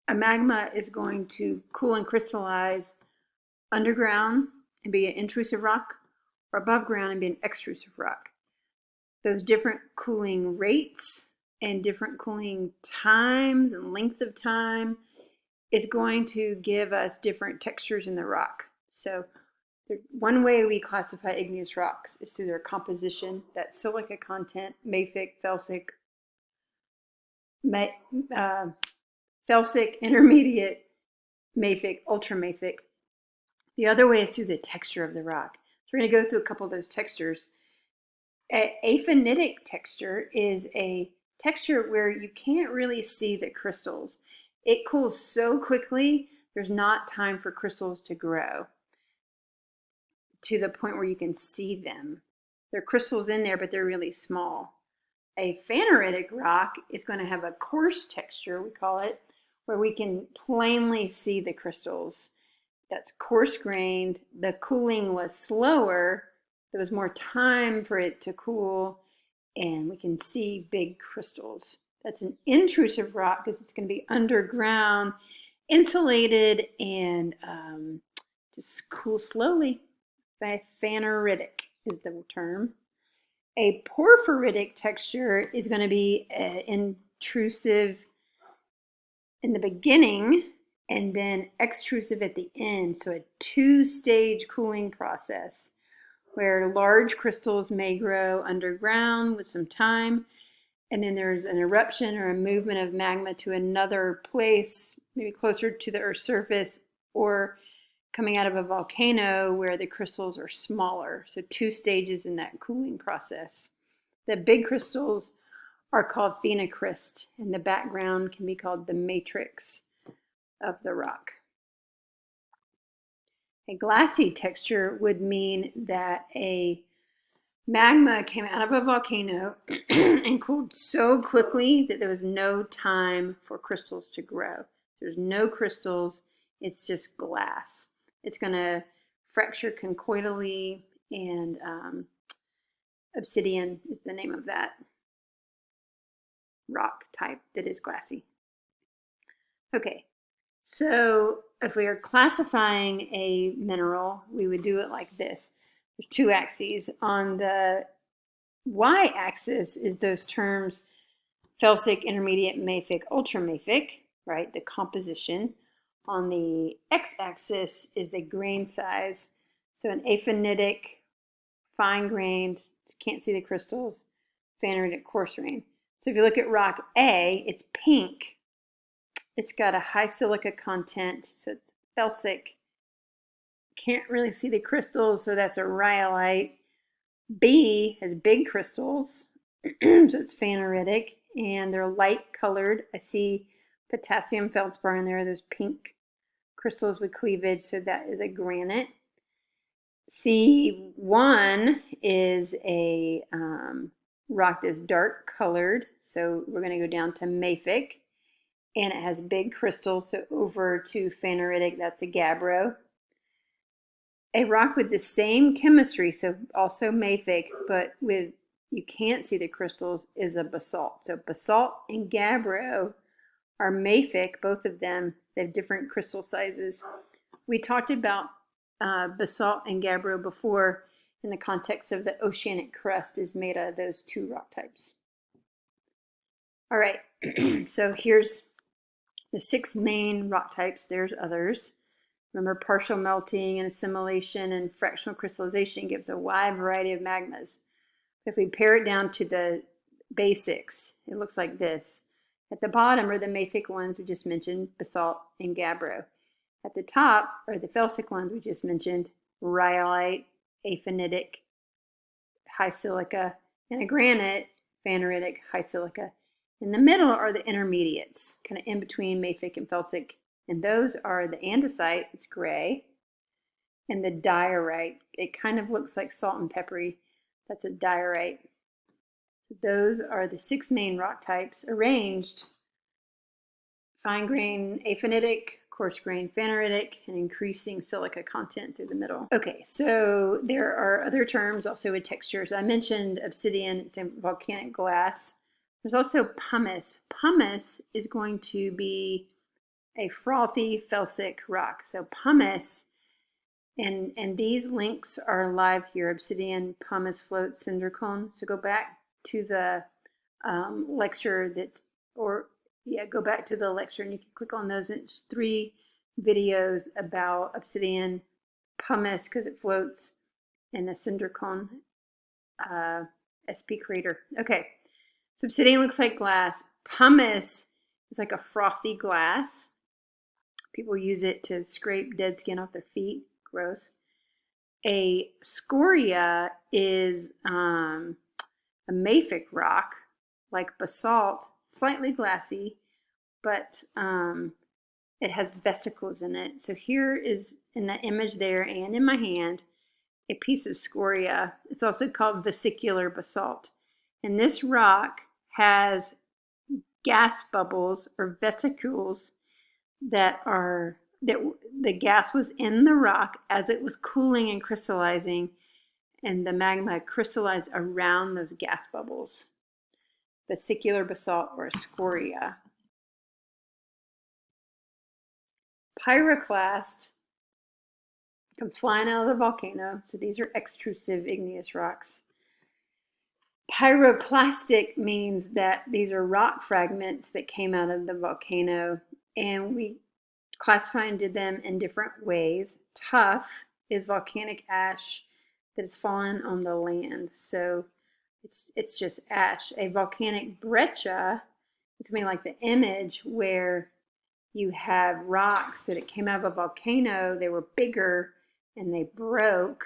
A magma is going to cool and crystallize underground and be an intrusive rock, or above ground and be an extrusive rock. Those different cooling rates and different cooling times and length of time is going to give us different textures in the rock. So one way we classify igneous rocks is through their composition, that silica content, mafic, felsic, felsic, intermediate, mafic, ultramafic. The other way is through the texture of the rock. So we're going to go through a couple of those textures. Aphanitic texture is a texture where you can't really see the crystals. It cools so quickly, there's not time for crystals to grow to the point where you can see them. There are crystals in there, but they're really small. A phaneritic rock is going to have a coarse texture, we call it, where we can plainly see the crystals. That's coarse grained. The cooling was slower. There was more time for it to cool, and we can see big crystals. That's an intrusive rock because it's going to be underground, insulated, and just cool slowly. Phaneritic is the term. A porphyritic texture is going to be intrusive in the beginning and then extrusive at the end. So a two-stage cooling process where large crystals may grow underground with some time, and then there's an eruption or a movement of magma to another place, maybe closer to the Earth's surface, or coming out of a volcano where the crystals are smaller. So two stages in that cooling process. The big crystals are called phenocryst, and the background can be called the matrix of the rock. A glassy texture would mean that a magma came out of a volcano and cooled so quickly that there was no time for crystals to grow. There's no crystals, it's just glass. It's going to fracture conchoidally, and obsidian is the name of that rock type that is glassy. Okay, so if we are classifying a mineral, we would do it like this. There's two axes. On the y-axis is those terms felsic, intermediate, mafic, ultramafic, right? The composition. On the x-axis is the grain size. So an aphanitic, fine-grained, can't see the crystals, phaneritic, coarse grain. So if you look at rock A, it's pink. It's got a high silica content, so it's felsic. Can't really see the crystals, so that's a rhyolite. B has big crystals, so it's phaneritic, and they're light colored. I see potassium feldspar in there. There's pink crystals with cleavage, so that is a granite. C1 is a rock that's dark colored, so we're going to go down to mafic, and it has big crystals, so over to phaneritic, that's a gabbro. A rock with the same chemistry, so also mafic, but with you can't see the crystals, is a basalt. So basalt and gabbro are mafic, both of them. They have different crystal sizes. We talked about basalt and gabbro before in the context of the oceanic crust is made out of those two rock types. All right, so here's the 6 main rock types. There's others. Remember, partial melting and assimilation and fractional crystallization gives a wide variety of magmas. If we pare it down to the basics, it looks like this. At the bottom are the mafic ones we just mentioned, basalt and gabbro. At the top are the felsic ones we just mentioned, rhyolite, aphanitic, high silica, and a granite, phaneritic, high silica. In the middle are the intermediates, kind of in between mafic and felsic, and those are the andesite, it's gray, and the diorite. It kind of looks like salt and peppery. That's a diorite. So those are the 6 main rock types arranged: fine grain aphanitic, coarse grain phaneritic, and increasing silica content through the middle. Okay, so there are other terms also with textures. I mentioned obsidian, it's in volcanic glass. There's also pumice. Pumice is going to be a frothy felsic rock. So pumice, and these links are live here: obsidian, pumice, float, cinder cone. So go back to the lecture go back to the lecture and you can click on those. It's 3 videos about obsidian, pumice because it floats, and the cinder cone SP crater. Okay, so obsidian looks like glass. Pumice is like a frothy glass. People use it to scrape dead skin off their feet. Gross. A scoria is a mafic rock, like basalt, slightly glassy, but it has vesicles in it. So here is in the image there and in my hand a piece of scoria. It's also called vesicular basalt. And this rock has gas bubbles or vesicles that the gas was in the rock as it was cooling and crystallizing, and the magma crystallized around those gas bubbles. Vesicular basalt or scoria. Pyroclast comes flying out of the volcano. So these are extrusive igneous rocks. Pyroclastic means that these are rock fragments that came out of the volcano, and we classify and did them in different ways. Tuff is volcanic ash that has fallen on the land. So it's just ash. A volcanic breccia, it's going to be like the image where you have rocks that it came out of a volcano. They were bigger and they broke.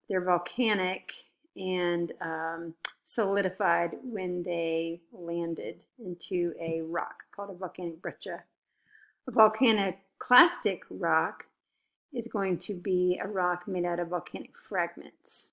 They're volcanic and solidified when they landed into a rock called a volcanic breccia. A volcaniclastic rock is going to be a rock made out of volcanic fragments.